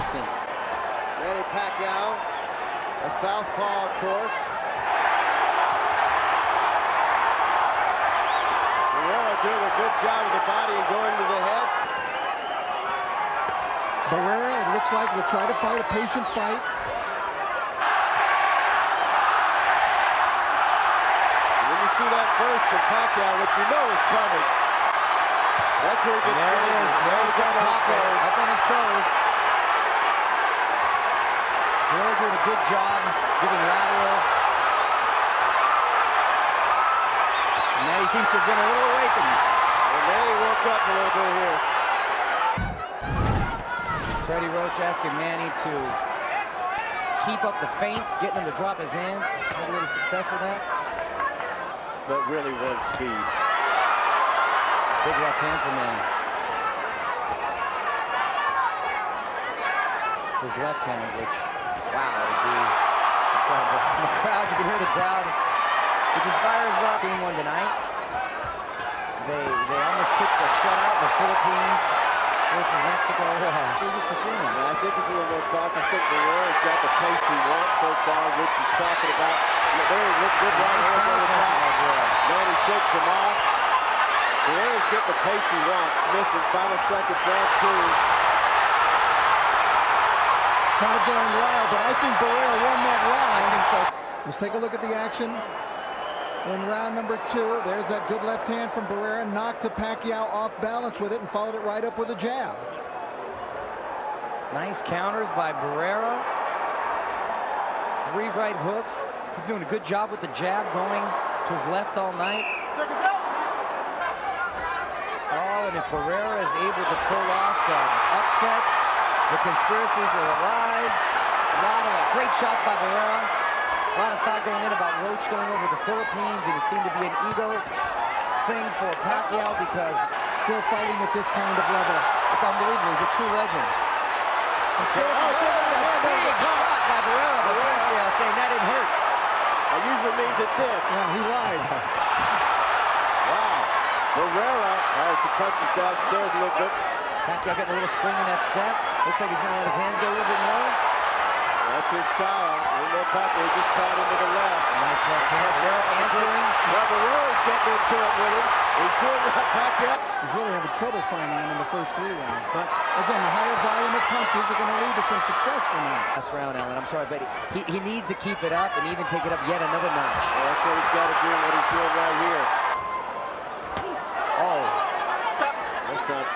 decent. Manny Pacquiao, a southpaw, of course. Barrera doing a good job with the body and going to the head. Barrera, it looks like, will try to fight a patient fight. When you see that burst from Pacquiao, what you know is coming. That's where he gets dangerous. There's up on his toes. Barrera doing a good job giving lateral. And now he seems to have been a little awakened. And Manny woke up a little bit here. Freddie Roach asking Manny to keep up the feints, getting him to drop his hands. Had a little success with that. But really one speed. Big left hand for Manny. His left hand, which, wow, would be incredible. The crowd, you can hear the crowd, which inspires us. Seen one tonight. They almost pitched a shutout in the Philippines versus Mexico. So used to seeing him. Yeah, I think he's a little more cautious. I think Barrera's got the pace he wants so far, which he's talking about. Very good right hands on the top. Manny shakes him off. Barrera's getting the pace he wants. Missing final seconds, round two. Kind of going wild, but I think Barrera won that round. I think so. Let's take a look at the action in round number two. There's that good left hand from Barrera, knocked to Pacquiao off balance with it and followed it right up with a jab. Nice counters by Barrera. 3 right hooks. He's doing a good job with the jab going to his left all night. Oh, and if Barrera is able to pull off the upset, the conspiracies will arise. A lot of great shots by Barrera. A lot of thought going in about Roach going over the Philippines, and it seemed to be an ego thing for Pacquiao because still fighting at this kind of level. it's unbelievable. He's a true legend. And still, big shot by Barrera, but Pacquiao saying that didn't hurt. That usually means it did. Yeah, he lied. Wow. Barrera, as he punches downstairs a little bit. Pacquiao getting a little spring in that step. Looks like he's going to let his hands go a little bit more. That's his style. We know Pacquiao just caught him to the left. Nice left hand. Barrera answering. Well, Barrera's getting into it with him. He's doing what Pacquiao. He's really having trouble finding him in the first 3 rounds. But again, the higher volume of punches are going to lead to some success for him. Last round, Alan. I'm sorry, but he needs to keep it up and even take it up yet another notch. Well, that's what he's got to do, what he's doing right here. Oh. Stop. That's not.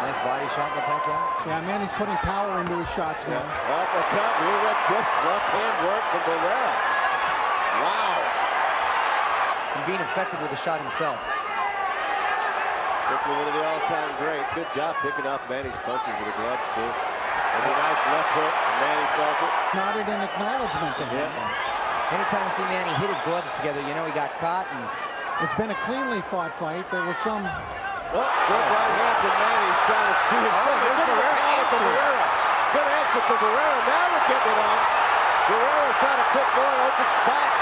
Nice body shot by Pacquiao. Yeah, Manny's putting power into his shots now. Uppercut. Really that good left hand work from Barrera. Wow. And being effective with the shot himself. Simply one of the all-time greats. Good job picking up Manny's punches with the gloves, too. There's a nice left hook, and Manny felt it. Nodded in acknowledgement to him. Anytime you see Manny hit his gloves together, you know he got caught. And it's been a cleanly fought fight. There was some... Oh, good right hand from Manny. He's trying to do his thing. Good answer from Barrera. Good answer from Barrera. Now they're getting it on. Barrera trying to pick more open spots.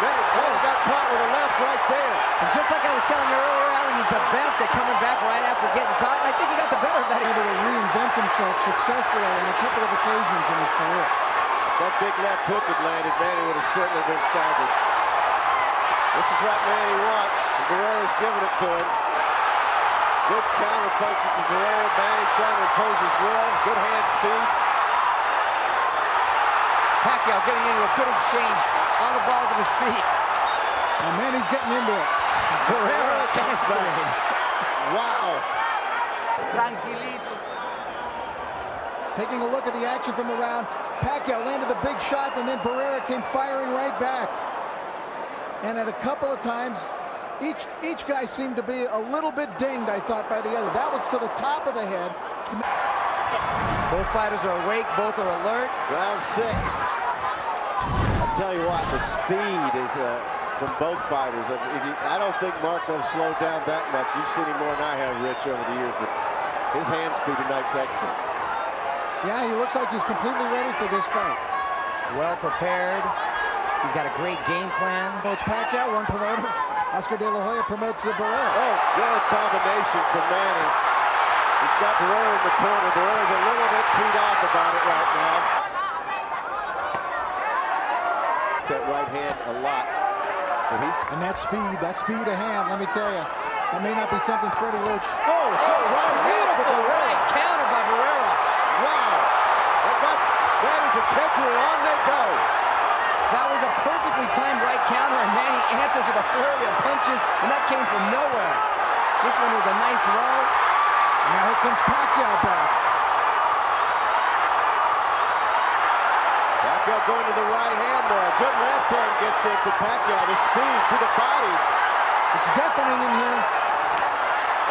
Manny got caught with a left right there. And just like I was telling you earlier, Alan, he's the best at coming back right after getting caught. And I think he got the better of that. Able to reinvent himself successfully on a couple of occasions in his career. If that big left hook had landed, Manny would have certainly been staggered. This is what Manny wants. Barrera's giving it to him. Good counter punching from Barrera. Manny trying to impose his will. Good hand speed. Pacquiao getting into a good exchange on the balls of his feet. And Manny's getting into it. Barrera answering. Wow. Tranquilito. Taking a look at the action from the round, Pacquiao landed the big shot, and then Barrera came firing right back. And at a couple of times, each guy seemed to be a little bit dinged, I thought, by the other. That was to the top of the head. Both fighters are awake, both are alert. Round 6. I'll tell you what, the speed is from both fighters. I don't think Marco slowed down that much. You've seen him more than I have, Rich, over the years, but his hand speed tonight's excellent. Yeah, he looks like he's completely ready for this fight. Well prepared. He's got a great game plan. Promotes Pacquiao, one promoter. Oscar De La Hoya promotes Barrera. Oh, good combination from Manny. He's got Barrera in the corner. Barrera's a little bit teed off about it right now. That right hand a lot. But and that speed of hand, let me tell you, that may not be something Freddie Roach. Oh, right hand for Beautiful Barrera. right counter by Barrera. Wow. That got Manny's attention, and on they go. That was a perfectly timed right counter, and Manny answers with a flurry of punches, and that came from nowhere. This one was a nice low. Now here comes Pacquiao back. Pacquiao going to the right hand more. A good left hand gets in for Pacquiao. The speed to the body. It's deafening in here.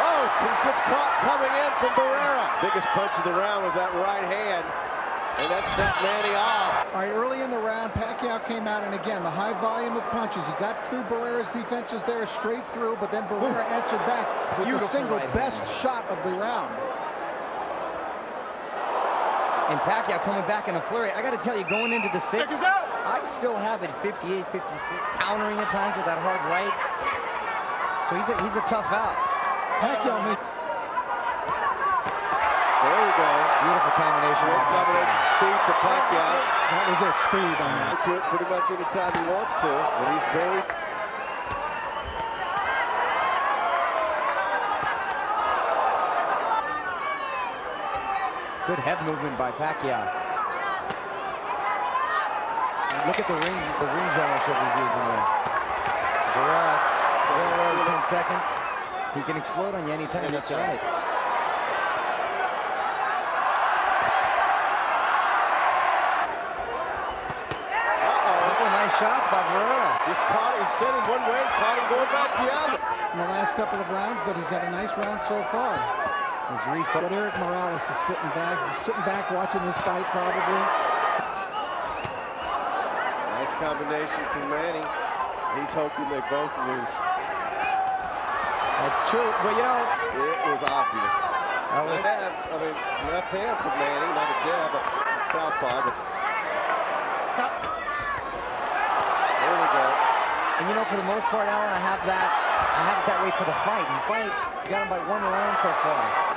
Oh, he gets caught coming in from Barrera. Biggest punch of the round was that right hand, and that sent Manny off. All right, early in the round, Pacquiao came out, and again, the high volume of punches. He got through Barrera's defenses there straight through, but then Barrera answered back with the single best shot of the round. And Pacquiao coming back in a flurry. I got to tell you, going into the sixth, I still have it 58, 56. Countering at times with that hard right. So he's a tough out. Pacquiao made... There we go. Beautiful combination. Great combination. Speed for Pacquiao. That was it, speed on that. To it pretty much any time he wants to, but he's very... Good head movement by Pacquiao. Look at the ring generalship he's using there. Barrera, every 10 seconds. He can explode on you anytime. That's right. Nice shot by Barrera. Just caught him, sent him one way, caught him going back the other. In the last couple of rounds, but he's had a nice round so far. But Eric Morales is sitting back watching this fight probably. Nice combination from Manny. He's hoping they both lose. That's true, but you know, it was obvious. That was, left hand from Manny, not a jab, but southpaw. But there we go. And you know, for the most part, Alan, I have it that way for the fight. He's got him by 1 round so far.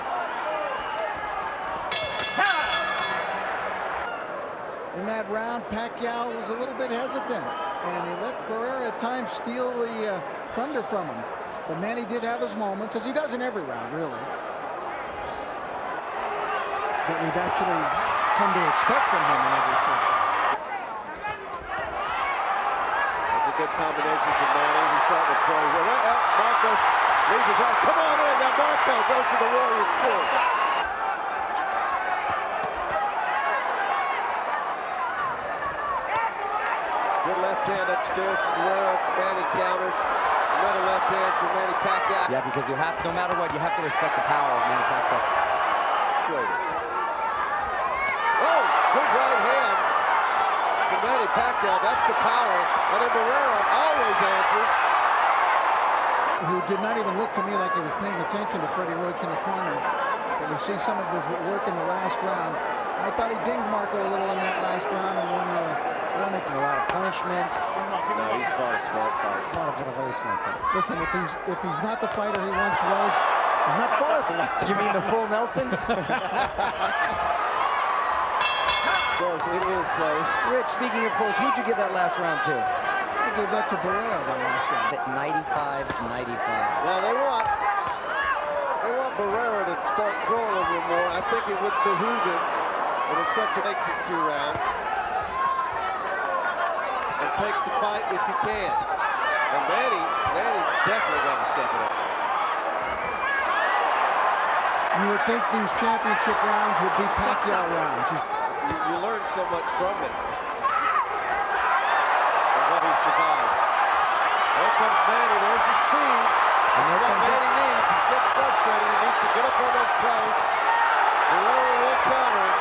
In that round, Pacquiao was a little bit hesitant, and he let Barrera at times steal the thunder from him. But Manny did have his moments, as he does in every round, really, that we've actually come to expect from him in every fight. That's a good combination from Manny. He's starting to play with it. Marcos leaves his arm. Come on in. Now Marco goes to the Warriors first. Good left hand upstairs from Barrera. Manny counters. Another left hand from Manny Pacquiao. Yeah, because you have, no matter what, you have to respect the power of Manny Pacquiao. Oh, good right hand from Manny Pacquiao. That's the power. And then Barrera always answers. Who did not even look to me like he was paying attention to Freddie Roach in the corner. But we see some of his work in the last round. I thought he dinged Marco a little in that last round and won it. A lot of punishment. No, he's fought a smart fight. A very smart fight. Listen, if he's not the fighter he once was, he's not far from that. You mean the full Nelson? Close. It is close. Rich, speaking of close, who'd you give that last round to? I gave that to Barrera that last round. 95-95. Now they want Barrera to start throwing a little more. I think it would behoove him, and in such a makes it 2 rounds. And take the fight if you can. And Manny definitely got to step it up. You would think these championship rounds would be Pacquiao rounds. You learn so much from him. And what he survived. There comes Manny. There's the speed. This is what Manny needs. He's getting frustrated. He needs to get up on those toes. Barrera will counter him.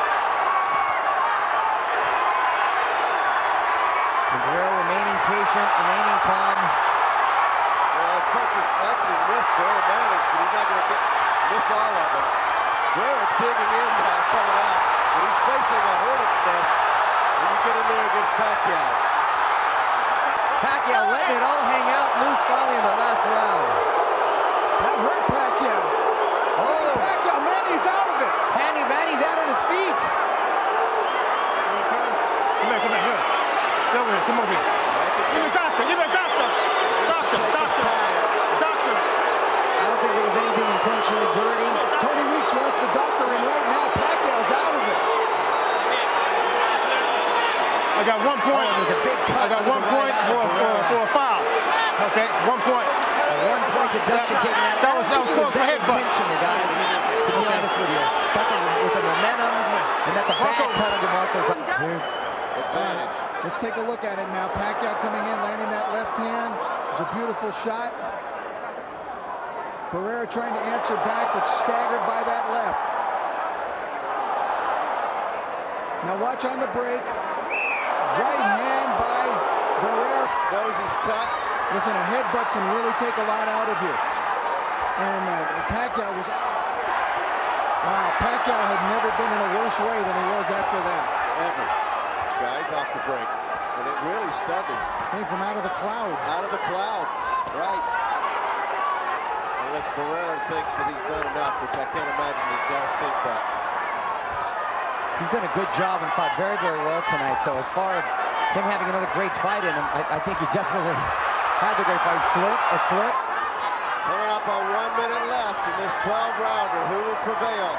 And Barrera remaining patient, remaining calm. Well, his punches actually missed. Barrera managed, but he's not going to miss all of them. Barrera digging in now, coming out. But he's facing a hornet's nest when you get in there against Pacquiao. Pacquiao letting it all hang out loose finally in the last round. That hurt Pacquiao. Oh, Pacquiao, man, Manny's out of it. Manny's out on his feet. Come here, here. Come over here, come over here. Give me a doctor, give me a doctor. Doctor. I don't think there was anything intentionally dirty. Tony Weeks wants the doctor in right now. Pacquiao's out of it. I got 1 point. There's a big cut. I got 1 point for a foul. Okay, 1 point. A 1 point deduction taken out. That was close for headbutt. Intentional, guys. To be honest with you, with the momentum, and that's a bad cut under Marco's. Here's Advantage. Let's take a look at it now. Pacquiao coming in, landing that left hand. It was a beautiful shot. Barrera trying to answer back, but staggered by that left. Now watch on the break. Right hand by Barrera. Knows he's cut. Listen, a headbutt can really take a lot out of you. And Pacquiao was out. Wow, Pacquiao had never been in a worse way than he was after that. Ever. Guys off the break. And it really stunned him. Came from out of the clouds. Out of the clouds. Right. Unless Barrera thinks that he's done enough, which I can't imagine he does think that. He's done a good job and fought very, very well tonight. So as far as him having another great fight in him, I think he definitely had the great fight. A slip. Coming up on 1 minute left in this 12-rounder. Who will prevail?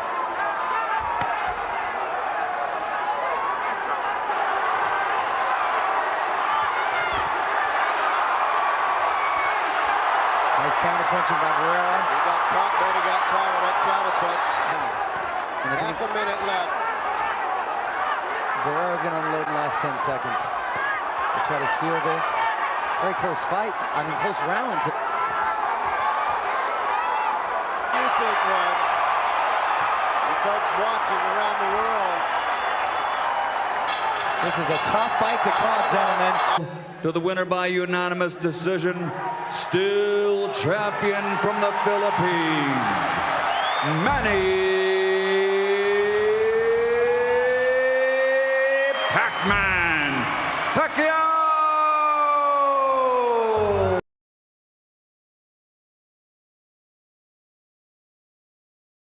Nice counter-punching by Barrera. He got caught, Manny got caught on that counter-punch. Half a minute left. Barrera's going to unload in the last 10 seconds. They try to seal this. Very close fight. I mean, close round. You think, Ron? You folks watching around the world. This is a tough fight to call, gentlemen. To the winner by unanimous decision, still champion from the Philippines, Manny Pacquiao.